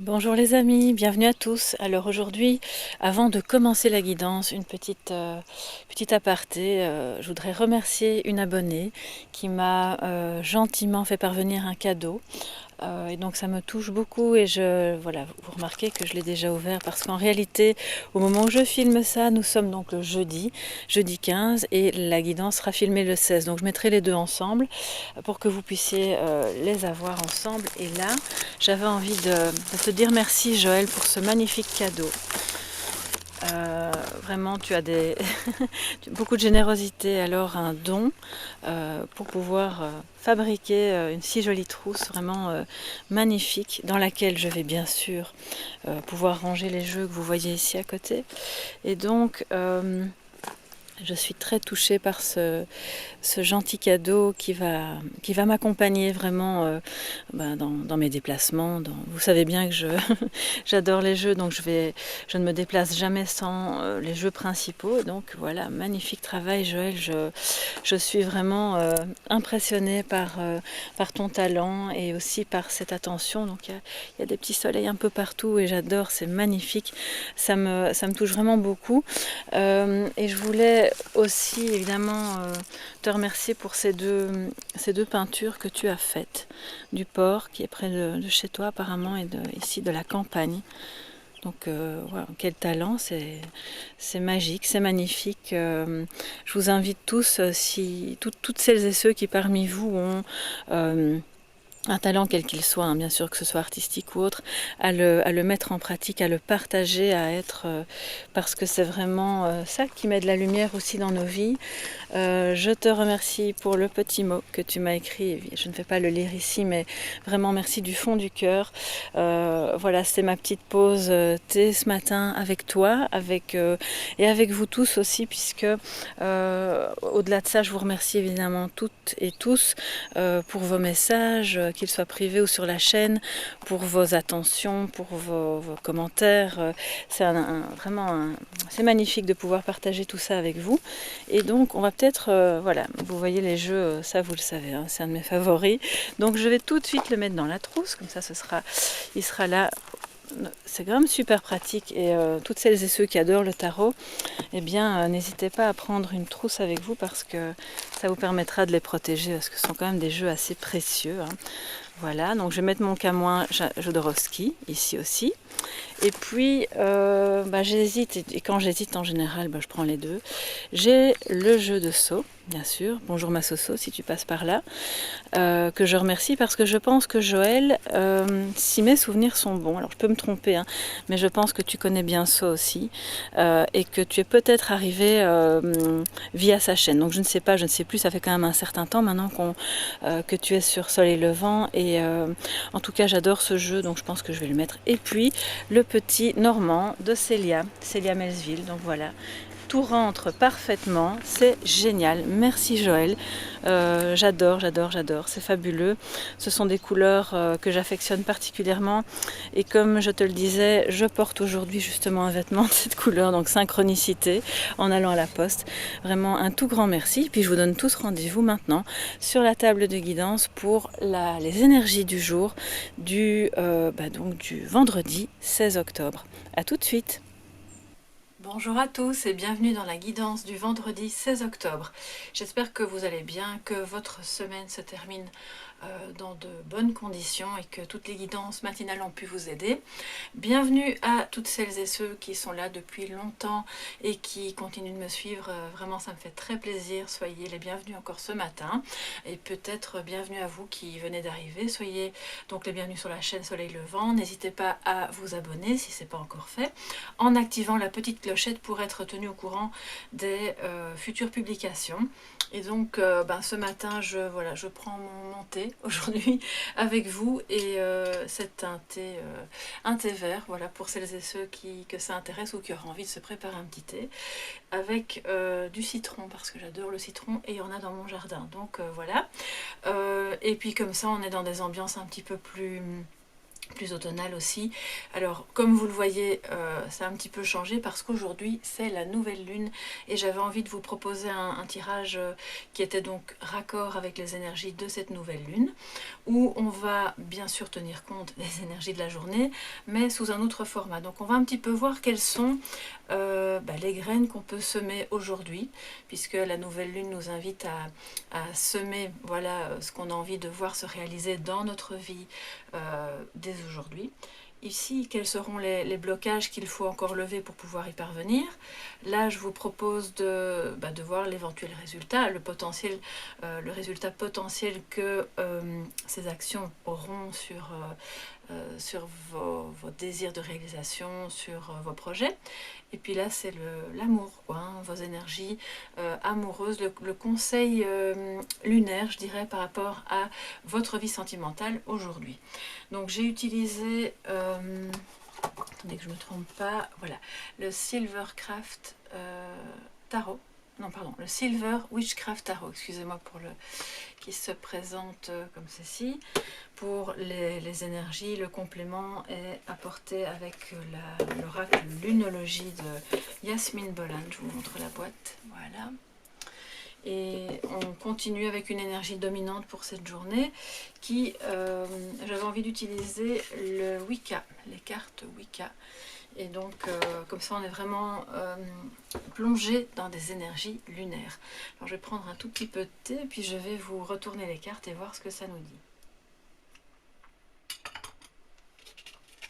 Bonjour les amis, bienvenue à tous. Alors aujourd'hui, avant de commencer la guidance, une petite aparté. Je voudrais remercier une abonnée qui m'a gentiment fait parvenir un cadeau. Et donc ça me touche beaucoup et voilà, vous remarquez que je l'ai déjà ouvert parce qu'en réalité, au moment où je filme ça, nous sommes donc le jeudi 15 et la guidance sera filmée le 16. Donc je mettrai les deux ensemble pour que vous puissiez les avoir ensemble. Et là, j'avais envie de te dire merci Joël pour ce magnifique cadeau. Vraiment, tu as beaucoup de générosité, alors un don pour pouvoir fabriquer une si jolie trousse, vraiment magnifique, dans laquelle je vais bien sûr pouvoir ranger les jeux que vous voyez ici à côté. Et donc, je suis très touchée par ce gentil cadeau qui va m'accompagner vraiment dans mes déplacements. Vous savez bien que j'adore les jeux, donc je ne me déplace jamais sans les jeux principaux. Et donc voilà, magnifique travail Joël, je suis vraiment impressionnée par ton talent et aussi par cette attention. Donc il y a des petits soleils un peu partout et j'adore, c'est magnifique, ça me touche vraiment beaucoup. Et je voulais aussi évidemment te remercier pour ces deux peintures que tu as faites du port qui est près de chez toi apparemment et ici de la campagne. Donc voilà, quel talent, c'est magique, c'est magnifique. Je vous invite tous, si toutes celles et ceux qui parmi vous ont un talent quel qu'il soit, hein, bien sûr que ce soit artistique ou autre, à le mettre en pratique, à le partager, parce que c'est vraiment ça qui met de la lumière aussi dans nos vies. Je te remercie pour le petit mot que tu m'as écrit. Je ne vais pas le lire ici, mais vraiment merci du fond du cœur. Voilà, c'était ma petite pause thé ce matin avec toi, et avec vous tous aussi, puisque au-delà de ça, je vous remercie évidemment toutes et tous pour vos messages, qu'ils soient privés ou sur la chaîne, pour vos attentions, pour vos commentaires. C'est magnifique de pouvoir partager tout ça avec vous. Et donc, on va peut-être, voilà, vous voyez les jeux, ça vous le savez, hein, c'est un de mes favoris. Donc, je vais tout de suite le mettre dans la trousse, comme ça, il sera là. C'est quand même super pratique et toutes celles et ceux qui adorent le tarot, eh bien, n'hésitez pas à prendre une trousse avec vous parce que ça vous permettra de les protéger parce que ce sont quand même des jeux assez précieux, hein. Voilà, donc je vais mettre mon Camoin Jodorowsky ici aussi. Et puis, j'hésite, et quand j'hésite en général, je prends les deux. J'ai le jeu de Sceaux, bien sûr. Bonjour ma Soso, si tu passes par là. Que je remercie parce que je pense que Joël, si mes souvenirs sont bons, alors je peux me tromper, hein, mais je pense que tu connais bien Sceaux aussi, et que tu es peut-être arrivé via sa chaîne. Donc je ne sais pas, je ne sais plus, ça fait quand même un certain temps maintenant que tu es sur Soleil Levant, et en tout cas j'adore ce jeu, donc je pense que je vais le mettre. Et puis le petit Normand de Célia Melsville, donc voilà. Tout rentre parfaitement, c'est génial. Merci Joël, j'adore, c'est fabuleux. Ce sont des couleurs que j'affectionne particulièrement et comme je te le disais, je porte aujourd'hui justement un vêtement de cette couleur, donc synchronicité, en allant à la poste. Vraiment un tout grand merci. Puis je vous donne tous rendez-vous maintenant sur la table de guidance pour les énergies du jour donc du vendredi 16 octobre. A tout de suite. Bonjour à tous et bienvenue dans la guidance du vendredi 16 octobre. J'espère que vous allez bien, que votre semaine se termine dans de bonnes conditions et que toutes les guidances matinales ont pu vous aider. Bienvenue à toutes celles et ceux qui sont là depuis longtemps et qui continuent de me suivre. Vraiment, ça me fait très plaisir. Soyez les bienvenus encore ce matin et peut-être bienvenue à vous qui venez d'arriver. Soyez donc les bienvenus sur la chaîne Soleil Levant. N'hésitez pas à vous abonner si ce n'est pas encore fait en activant la petite clochette pour être tenu au courant des futures publications. Et donc ce matin je prends mon thé aujourd'hui avec vous et c'est un thé vert, voilà, pour celles et ceux que ça intéresse ou qui auront envie de se préparer un petit thé avec du citron parce que j'adore le citron et il y en a dans mon jardin, donc voilà. Et puis comme ça on est dans des ambiances un petit peu plus plus automnale aussi. Alors comme vous le voyez, ça a un petit peu changé parce qu'aujourd'hui c'est la nouvelle lune et j'avais envie de vous proposer un tirage qui était donc raccord avec les énergies de cette nouvelle lune, où on va bien sûr tenir compte des énergies de la journée, mais sous un autre format. Donc on va un petit peu voir quelles sont les graines qu'on peut semer aujourd'hui, puisque la nouvelle lune nous invite à semer, voilà, ce qu'on a envie de voir se réaliser dans notre vie dès aujourd'hui. Ici, quels seront les blocages qu'il faut encore lever pour pouvoir y parvenir. Là, je vous propose de voir l'éventuel résultat, le résultat potentiel que ces actions auront sur vos désirs de réalisation, sur vos projets. Et puis là, c'est l'amour, vos énergies amoureuses, le conseil lunaire, je dirais, par rapport à votre vie sentimentale aujourd'hui. Donc j'ai utilisé, attendez que je ne me trompe pas, voilà, le Silvercraft Tarot. Non, pardon, le Silver Witchcraft Tarot, excusez-moi pour le qui se présente comme ceci. Pour les énergies, le complément est apporté avec l'oracle Lunologie de Yasmine Bolan. Je vous montre la boîte, voilà. Et on continue avec une énergie dominante pour cette journée qui, j'avais envie d'utiliser le Wicca, les cartes Wicca. Et donc, comme ça, on est vraiment plongé dans des énergies lunaires. Alors, je vais prendre un tout petit peu de thé, puis je vais vous retourner les cartes et voir ce que ça nous dit.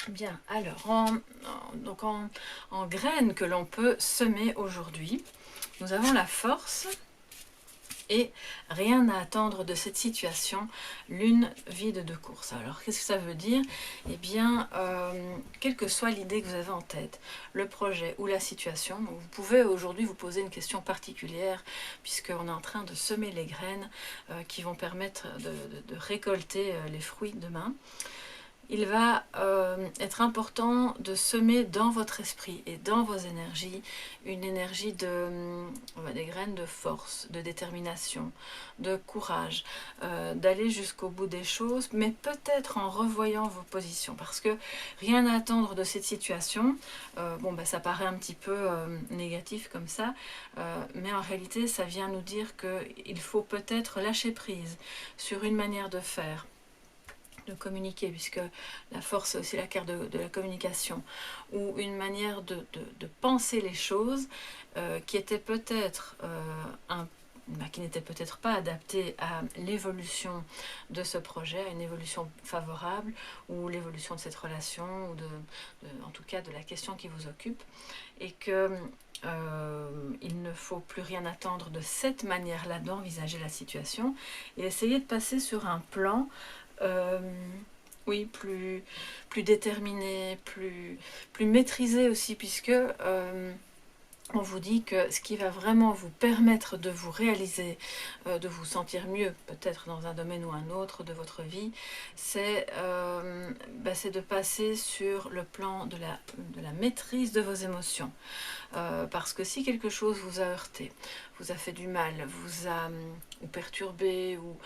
Bien, alors, en graines que l'on peut semer aujourd'hui, nous avons la force et rien à attendre de cette situation, lune vide de course. Alors, qu'est-ce que ça veut dire? Eh bien, quelle que soit l'idée que vous avez en tête, le projet ou la situation, vous pouvez aujourd'hui vous poser une question particulière, puisqu'on est en train de semer les graines qui vont permettre de récolter les fruits demain. Il va être important de semer dans votre esprit et dans vos énergies une énergie des graines de force, de détermination, de courage, d'aller jusqu'au bout des choses, mais peut-être en revoyant vos positions, parce que rien à attendre de cette situation. Ça paraît un petit peu négatif comme ça, mais en réalité ça vient nous dire qu'il faut peut-être lâcher prise sur une manière de faire, de communiquer, puisque la force c'est aussi la carte de la communication, ou une manière de penser les choses qui était peut-être qui n'était peut-être pas adaptée à l'évolution de ce projet, à une évolution favorable, ou l'évolution de cette relation, ou en tout cas de la question qui vous occupe, et que il ne faut plus rien attendre de cette manière-là d'envisager la situation, et essayer de passer sur un plan oui, plus déterminé, plus maîtrisé aussi, puisque on vous dit que ce qui va vraiment vous permettre de vous réaliser, de vous sentir mieux, peut-être dans un domaine ou un autre de votre vie, c'est de passer sur le plan de la maîtrise de vos émotions. Parce que si quelque chose vous a heurté, vous a fait du mal, vous a ou perturbé ou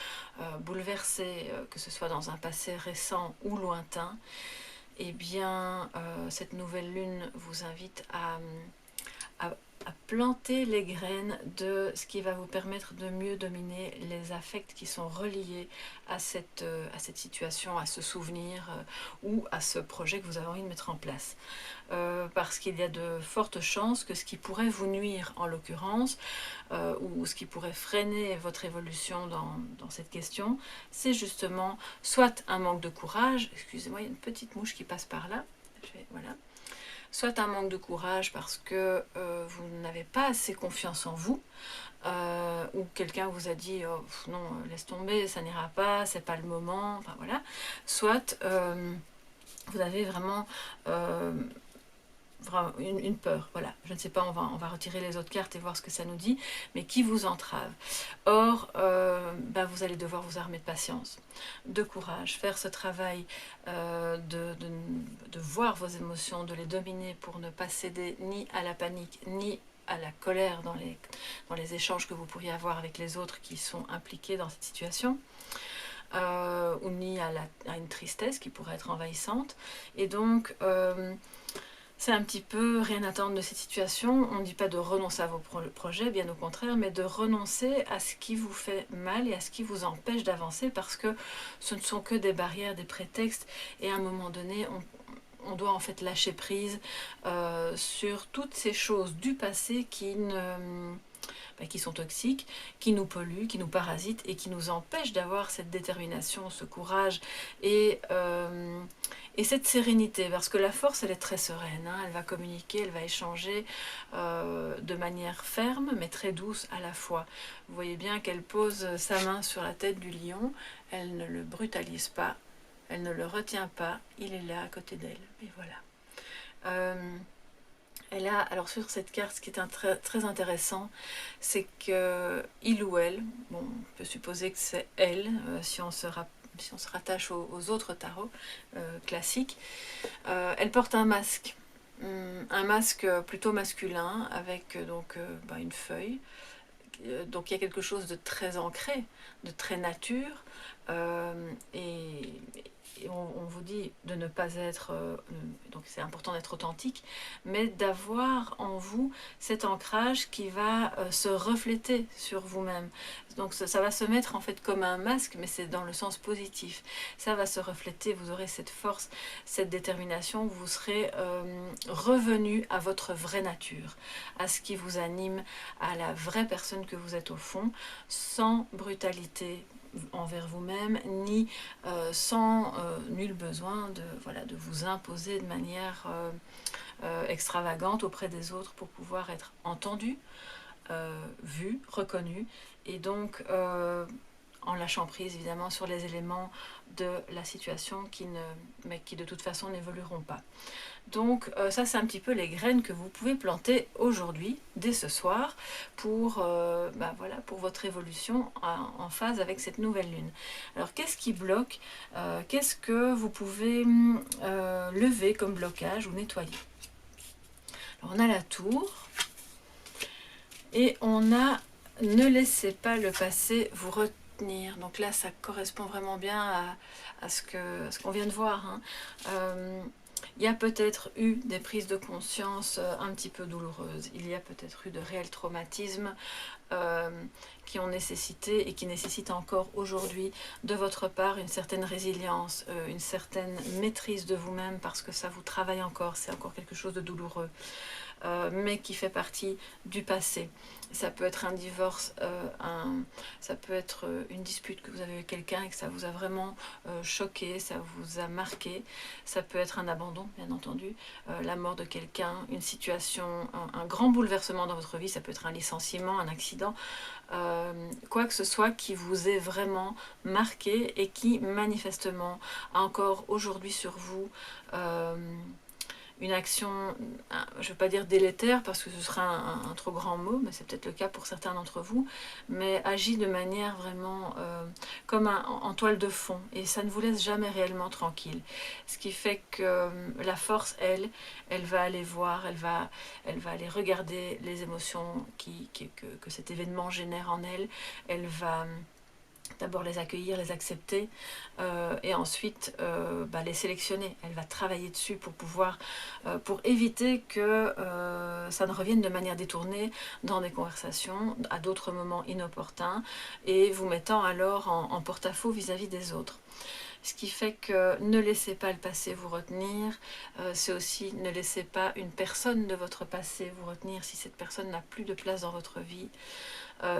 bouleversé, que ce soit dans un passé récent ou lointain, eh bien cette nouvelle lune vous invite à planter les graines de ce qui va vous permettre de mieux dominer les affects qui sont reliés à cette situation, à ce souvenir ou à ce projet que vous avez envie de mettre en place. Parce qu'il y a de fortes chances que ce qui pourrait vous nuire en l'occurrence, ou ce qui pourrait freiner votre évolution dans cette question, c'est justement soit un manque de courage, excusez-moi, il y a une petite mouche qui passe par là, voilà. Soit un manque de courage parce que vous n'avez pas assez confiance en vous, ou quelqu'un vous a dit oh, non, laisse tomber, ça n'ira pas, c'est pas le moment, enfin voilà. Soit vous avez vraiment une peur, voilà, je ne sais pas, on va retirer les autres cartes et voir ce que ça nous dit, mais qui vous entrave. Or, vous allez devoir vous armer de patience, de courage, faire ce travail de voir vos émotions, de les dominer pour ne pas céder ni à la panique, ni à la colère dans les échanges que vous pourriez avoir avec les autres qui sont impliqués dans cette situation. ou ni à une tristesse qui pourrait être envahissante. Et donc, c'est un petit peu rien attendre de cette situation. On ne dit pas de renoncer à vos projets, bien au contraire, mais de renoncer à ce qui vous fait mal et à ce qui vous empêche d'avancer, parce que ce ne sont que des barrières, des prétextes, et à un moment donné, on doit en fait lâcher prise sur toutes ces choses du passé qui sont toxiques, qui nous polluent, qui nous parasitent et qui nous empêchent d'avoir cette détermination, ce courage et cette sérénité. Parce que la force, elle est très sereine, hein, elle va communiquer, elle va échanger de manière ferme, mais très douce à la fois. Vous voyez bien qu'elle pose sa main sur la tête du lion, elle ne le brutalise pas, elle ne le retient pas, il est là à côté d'elle. Et voilà. Elle a, alors sur cette carte, ce qui est très, très intéressant, c'est que il ou elle, bon, on peut supposer que c'est elle, si on se rattache aux autres tarots classiques, elle porte un masque plutôt masculin, avec une feuille. Donc il y a quelque chose de très ancré, de très nature, et on vous dit de ne pas être, donc c'est important d'être authentique, mais d'avoir en vous cet ancrage qui va se refléter sur vous-même. Donc ça va se mettre en fait comme un masque, mais c'est dans le sens positif. Ça va se refléter, vous aurez cette force, cette détermination, vous serez revenu à votre vraie nature, à ce qui vous anime, à la vraie personne que vous êtes au fond, sans brutalité envers vous-même, ni sans nul besoin de vous imposer de manière extravagante auprès des autres pour pouvoir être entendu, vu, reconnu, et donc en lâchant prise évidemment sur les éléments de la situation mais qui de toute façon n'évolueront pas. Donc ça c'est un petit peu les graines que vous pouvez planter aujourd'hui, dès ce soir, pour votre évolution en phase avec cette nouvelle lune. Alors qu'est-ce qui bloque, qu'est-ce que vous pouvez lever comme blocage ou nettoyer? Alors on a la tour, et on a ne laissez pas le passé vous retenir. Donc là ça correspond vraiment bien à ce qu'on vient de voir, hein. Il y a peut-être eu des prises de conscience un petit peu douloureuses, il y a peut-être eu de réels traumatismes qui ont nécessité et qui nécessitent encore aujourd'hui de votre part une certaine résilience, une certaine maîtrise de vous-même, parce que ça vous travaille encore, c'est encore quelque chose de douloureux. Mais qui fait partie du passé. Ça peut être un divorce, ça peut être une dispute que vous avez avec quelqu'un et que ça vous a vraiment choqué, ça vous a marqué. Ça peut être un abandon, bien entendu, la mort de quelqu'un, une situation, un grand bouleversement dans votre vie. Ça peut être un licenciement, un accident, quoi que ce soit qui vous ait vraiment marqué et qui manifestement a encore aujourd'hui sur vous une action, je ne veux pas dire délétère parce que ce sera un trop grand mot, mais c'est peut-être le cas pour certains d'entre vous, mais agit de manière vraiment comme en toile de fond, et ça ne vous laisse jamais réellement tranquille. Ce qui fait que la force, elle va aller voir, elle va aller regarder les émotions que cet événement génère en elle. Elle va d'abord les accueillir, les accepter, et ensuite les sélectionner. Elle va travailler dessus pour pouvoir, pour éviter que ça ne revienne de manière détournée dans des conversations, à d'autres moments inopportuns, et vous mettant alors en porte-à-faux vis-à-vis des autres. Ce qui fait que ne laissez pas le passé vous retenir, c'est aussi ne laissez pas une personne de votre passé vous retenir si cette personne n'a plus de place dans votre vie.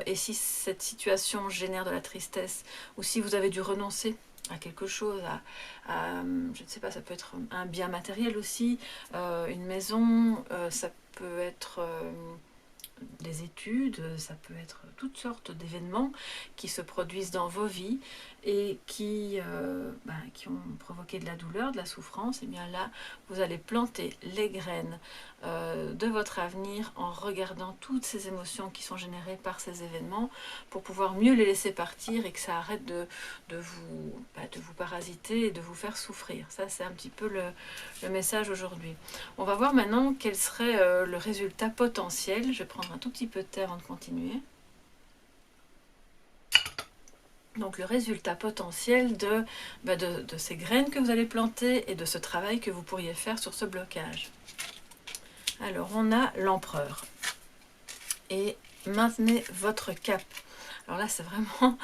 Et si cette situation génère de la tristesse, ou si vous avez dû renoncer à quelque chose, je ne sais pas, ça peut être un bien matériel aussi, une maison, ça peut être des études, ça peut être toutes sortes d'événements qui se produisent dans vos vies et qui ont provoqué de la douleur, de la souffrance. Et bien là, vous allez planter les graines de votre avenir en regardant toutes ces émotions qui sont générées par ces événements pour pouvoir mieux les laisser partir et que ça arrête de vous parasiter et de vous faire souffrir. Ça, c'est un petit peu le message aujourd'hui. On va voir maintenant quel serait le résultat potentiel. Je vais prendre un tout petit peu de thé avant de continuer. Donc le résultat potentiel de ces graines que vous allez planter et de ce travail que vous pourriez faire sur ce blocage. Alors on a l'empereur. Et maintenez votre cap. Alors là, c'est vraiment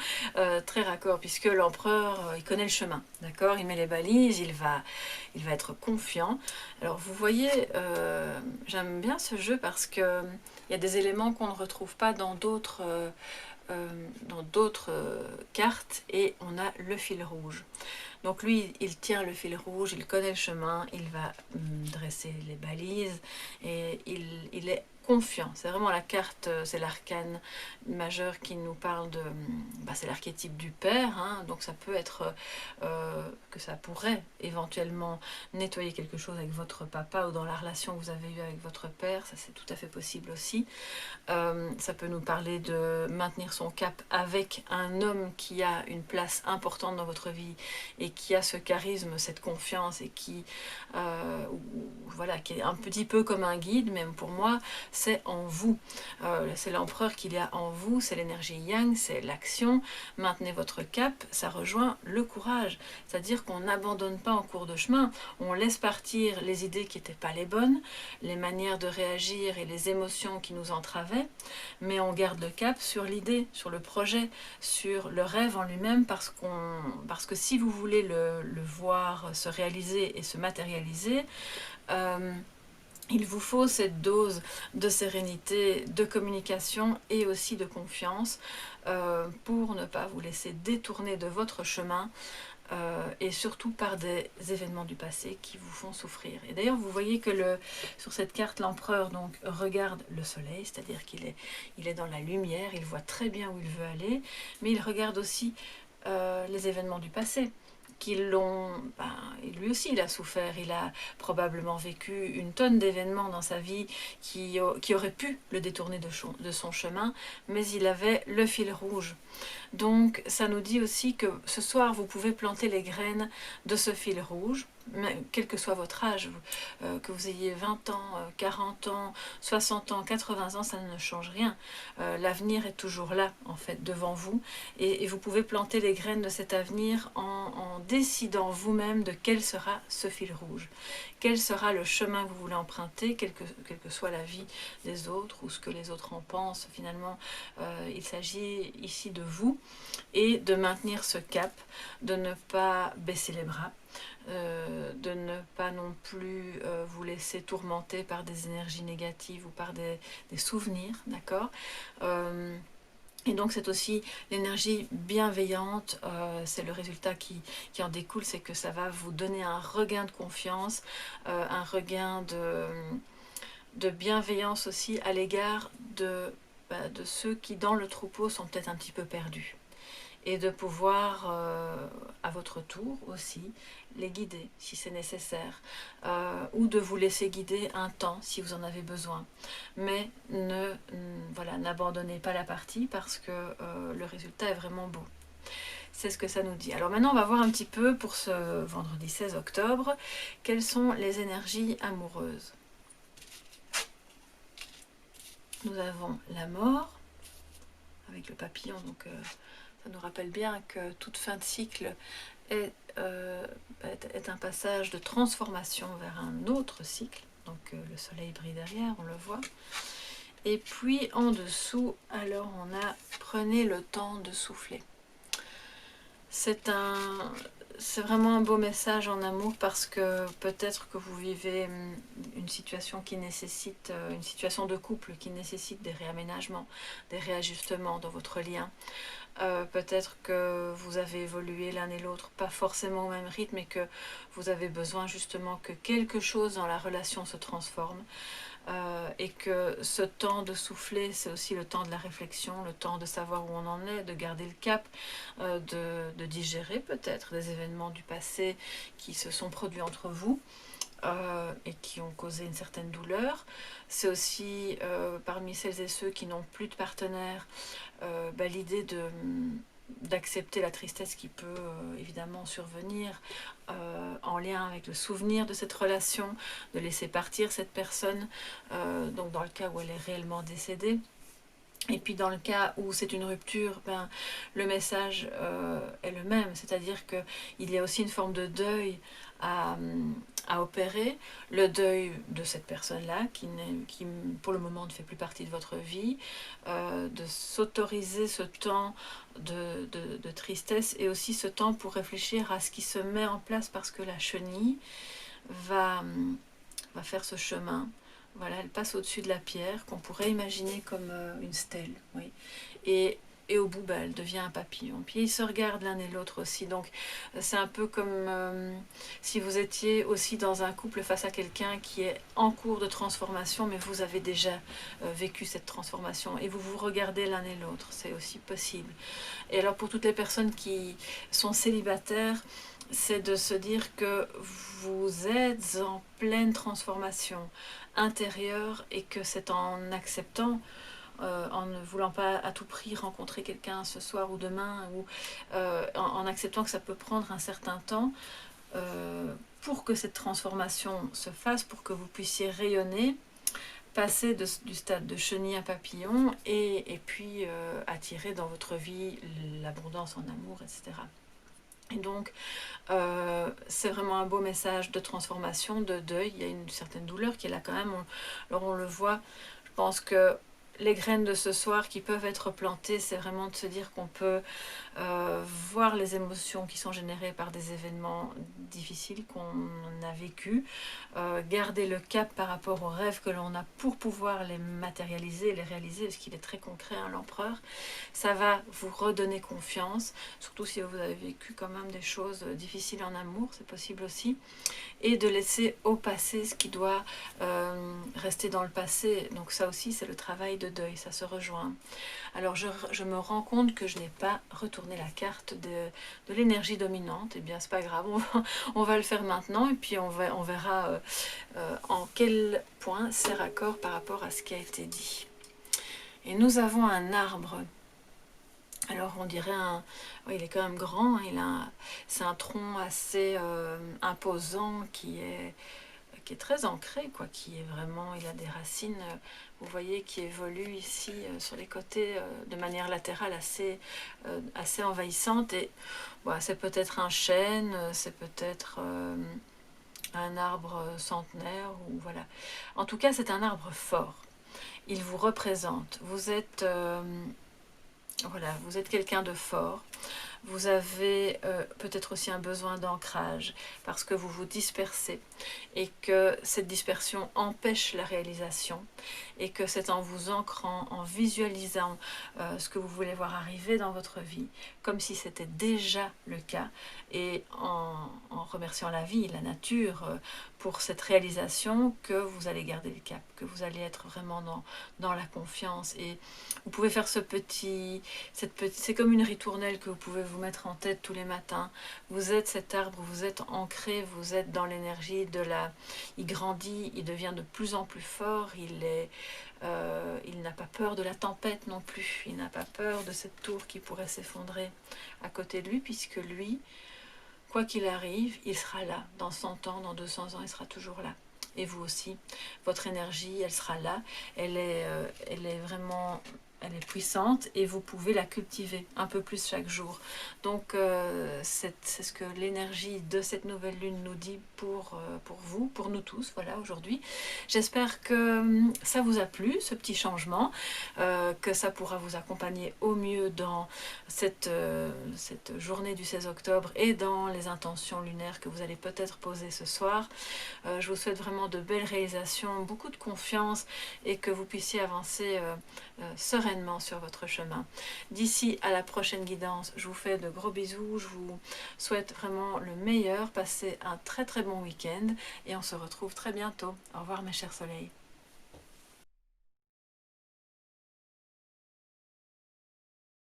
très raccord, puisque l'empereur, il connaît le chemin, d'accord? Il met les balises, il va être confiant. Alors vous voyez, j'aime bien ce jeu parce que il y a des éléments qu'on ne retrouve pas dans d'autres cartes, et on a le fil rouge. Donc lui, il tient le fil rouge, il connaît le chemin, il va dresser les balises, et il est confiant. C'est vraiment la carte, c'est l'arcane majeur qui nous parle de... c'est l'archétype du père, hein, donc ça peut être que ça pourrait éventuellement nettoyer quelque chose avec votre papa ou dans la relation que vous avez eue avec votre père, ça c'est tout à fait possible aussi. Ça peut nous parler de maintenir son cap avec un homme qui a une place importante dans votre vie et qui a ce charisme, cette confiance, et qui, voilà, qui est un petit peu comme un guide, même pour moi, c'est en vous. C'est l'empereur qu'il y a en vous, c'est l'énergie yang, c'est l'action. Maintenez votre cap, ça rejoint le courage. C'est-à-dire qu'on n'abandonne pas en cours de chemin, on laisse partir les idées qui n'étaient pas les bonnes, les manières de réagir et les émotions qui nous entravaient, mais on garde le cap sur l'idée, sur le projet, sur le rêve en lui-même, parce que si vous voulez le voir se réaliser et se matérialiser, il vous faut cette dose de sérénité, de communication et aussi de confiance pour ne pas vous laisser détourner de votre chemin, et surtout par des événements du passé qui vous font souffrir. Et d'ailleurs, vous voyez que sur cette carte, l'empereur donc regarde le soleil, c'est-à-dire qu'il est dans la lumière, il voit très bien où il veut aller, mais il regarde aussi les événements du passé. Lui aussi il a souffert, il a probablement vécu une tonne d'événements dans sa vie qui auraient pu le détourner de son chemin, mais il avait le fil rouge. Donc ça nous dit aussi que ce soir vous pouvez planter les graines de ce fil rouge, quel que soit votre âge, que vous ayez 20 ans, 40 ans, 60 ans, 80 ans, ça ne change rien. L'avenir est toujours là, en fait, devant vous, et vous pouvez planter les graines de cet avenir en décidant vous-même de quel sera ce fil rouge, quel sera le chemin que vous voulez emprunter, quelle que soit la vie des autres ou ce que les autres en pensent. Finalement, il s'agit ici de vous et de maintenir ce cap, de ne pas baisser les bras, de ne pas non plus vous laisser tourmenter par des énergies négatives ou par des souvenirs, d'accord. Et donc c'est aussi l'énergie bienveillante, c'est le résultat qui en découle, c'est que ça va vous donner un regain de confiance, un regain de bienveillance aussi à l'égard de ceux qui dans le troupeau sont peut-être un petit peu perdus. Et de pouvoir, à votre tour aussi, les guider si c'est nécessaire, ou de vous laisser guider un temps si vous en avez besoin. Mais n'abandonnez pas la partie parce que le résultat est vraiment beau. C'est ce que ça nous dit. Alors maintenant, on va voir un petit peu pour ce vendredi 16 octobre, quelles sont les énergies amoureuses. Nous avons la mort, avec le papillon, donc... ça nous rappelle bien que toute fin de cycle est un passage de transformation vers un autre cycle. Donc le soleil brille derrière, on le voit. Et puis en dessous, alors on a « Prenez le temps de souffler ». C'est vraiment un beau message en amour parce que peut-être que vous vivez une situation qui nécessite, une situation de couple qui nécessite des réaménagements, des réajustements dans votre lien. Peut-être que vous avez évolué l'un et l'autre, pas forcément au même rythme, et que vous avez besoin justement que quelque chose dans la relation se transforme. Et que ce temps de souffler, c'est aussi le temps de la réflexion, le temps de savoir où on en est, de garder le cap, de digérer peut-être des événements du passé qui se sont produits entre vous. Et qui ont causé une certaine douleur. C'est aussi parmi celles et ceux qui n'ont plus de partenaire, l'idée d'accepter la tristesse qui peut évidemment survenir en lien avec le souvenir de cette relation, de laisser partir cette personne, donc dans le cas où elle est réellement décédée. Et puis dans le cas où c'est une rupture, ben, le message est le même, c'est-à-dire qu'il y a aussi une forme de deuil à, à opérer, le deuil de cette personne-là qui pour le moment ne fait plus partie de votre vie, de s'autoriser ce temps de tristesse et aussi ce temps pour réfléchir à ce qui se met en place parce que la chenille va faire ce chemin. Voilà, elle passe au-dessus de la pierre, qu'on pourrait imaginer comme une stèle. Oui. Et au bout, bah, elle devient un papillon. Puis ils se regardent l'un et l'autre aussi. Donc c'est un peu comme si vous étiez aussi dans un couple face à quelqu'un qui est en cours de transformation, mais vous avez déjà vécu cette transformation. Et vous vous regardez l'un et l'autre. C'est aussi possible. Et alors pour toutes les personnes qui sont célibataires, c'est de se dire que vous êtes en pleine transformation intérieure et que c'est en acceptant, en ne voulant pas à tout prix rencontrer quelqu'un ce soir ou demain, ou en acceptant que ça peut prendre un certain temps pour que cette transformation se fasse, pour que vous puissiez rayonner, passer du stade de chenille à papillon et puis attirer dans votre vie l'abondance en amour, etc. Et donc, c'est vraiment un beau message de transformation, de deuil. Il y a une certaine douleur qui est là quand même. Alors on le voit, je pense que les graines de ce soir qui peuvent être plantées, c'est vraiment de se dire qu'on peut voir les émotions qui sont générées par des événements difficiles qu'on a vécus, garder le cap par rapport aux rêves que l'on a pour pouvoir les matérialiser, les réaliser, parce qu'il est très concret, hein, l'empereur. Ça va vous redonner confiance, surtout si vous avez vécu quand même des choses difficiles en amour, c'est possible aussi, et de laisser au passé ce qui doit rester dans le passé. Donc ça aussi, c'est le travail de deuil, ça se rejoint. Alors je me rends compte que je n'ai pas retourné la carte de l'énergie dominante. Eh bien, c'est pas grave, on va le faire maintenant et puis on verra en quel point c'est raccord par rapport à ce qui a été dit. Et nous avons un arbre. Alors on dirait oui, il est quand même grand, c'est un tronc assez imposant qui est très ancré, quoi, qui est vraiment, il a des racines, vous voyez, qui évoluent ici sur les côtés de manière latérale assez envahissante. Et bon, c'est peut-être un chêne, c'est peut-être un arbre centenaire, ou voilà. En tout cas, c'est un arbre fort. Il vous représente. Vous êtes voilà, vous êtes quelqu'un de fort. Vous avez peut-être aussi un besoin d'ancrage parce que vous vous dispersez et que cette dispersion empêche la réalisation et que c'est en vous ancrant, en visualisant ce que vous voulez voir arriver dans votre vie, comme si c'était déjà le cas, et en remerciant la vie, la nature, pour cette réalisation, que vous allez garder le cap, que vous allez être vraiment dans la confiance. Et vous pouvez faire c'est comme une ritournelle que vous pouvez vous mettre en tête tous les matins. Vous êtes cet arbre, vous êtes ancré, vous êtes dans l'énergie il grandit, il devient de plus en plus fort, il n'a pas peur de la tempête non plus, il n'a pas peur de cette tour qui pourrait s'effondrer à côté de lui, puisque lui, quoi qu'il arrive, il sera là. Dans 100 ans, dans 200 ans, il sera toujours là. Et vous aussi, votre énergie, elle sera là, elle est vraiment... Elle est puissante et vous pouvez la cultiver un peu plus chaque jour. Donc c'est ce que l'énergie de cette nouvelle lune nous dit pour vous, pour nous tous, voilà, aujourd'hui. J'espère que ça vous a plu, ce petit changement, que ça pourra vous accompagner au mieux dans cette journée du 16 octobre et dans les intentions lunaires que vous allez peut-être poser ce soir. Je vous souhaite vraiment de belles réalisations, beaucoup de confiance et que vous puissiez avancer sereinement sur votre chemin. D'ici à la prochaine guidance, je vous fais de gros bisous, je vous souhaite vraiment le meilleur, passez un très très bon week-end et on se retrouve très bientôt. Au revoir mes chers soleils.